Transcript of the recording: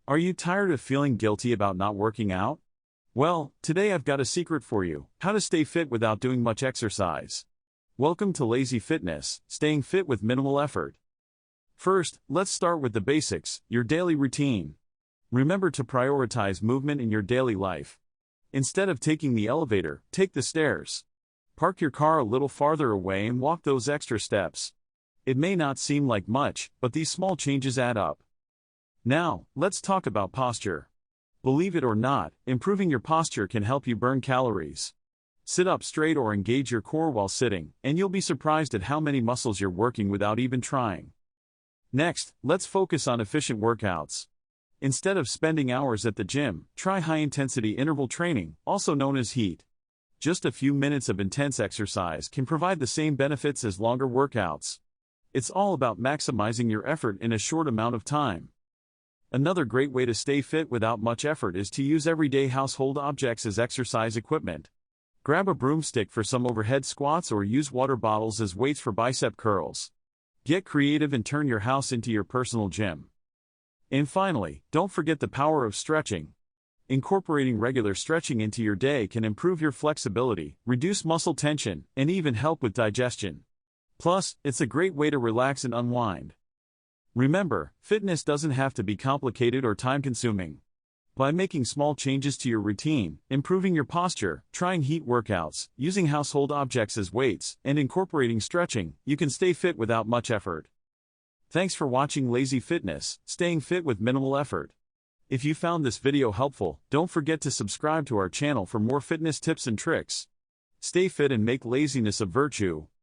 Are you tired of feeling guilty about not working out? Well, today I've got a secret for you: how to stay fit without doing much exercise. Welcome to Lazy Fitness, staying fit with minimal effort. First, let's start with the basics: your daily routine. Remember to prioritize movement in your daily life. Instead of taking the elevator, take the stairs. Park your car a little farther away and walk those extra steps. It may not seem like much, but these small changes add up. Now, let's talk about posture. Believe it or not, improving your posture can help you burn calories. Sit up straight or engage your core while sitting, and you'll be surprised at how many muscles you're working without even trying. Next, let's focus on efficient workouts. Instead of spending hours at the gym, try high-intensity interval training, also known as HIIT. Just a few minutes of intense exercise can provide the same benefits as longer workouts. It's all about maximizing your effort in a short amount of time. Another great way to stay fit without much effort is to use everyday household objects as exercise equipment. Grab a broomstick for some overhead squats or use water bottles as weights for bicep curls. Get creative and turn your house into your personal gym. And finally, don't forget the power of stretching. Incorporating regular stretching into your day can improve your flexibility, reduce muscle tension, and even help with digestion. Plus, it's a great way to relax and unwind. Remember, fitness doesn't have to be complicated or time-consuming. By making small changes to your routine, improving your posture, trying HIIT workouts, using household objects as weights, and incorporating stretching, you can stay fit without much effort. Thanks for watching Lazy Fitness, staying fit with minimal effort. If you found this video helpful, don't forget to subscribe to our channel for more fitness tips and tricks. Stay fit and make laziness a virtue.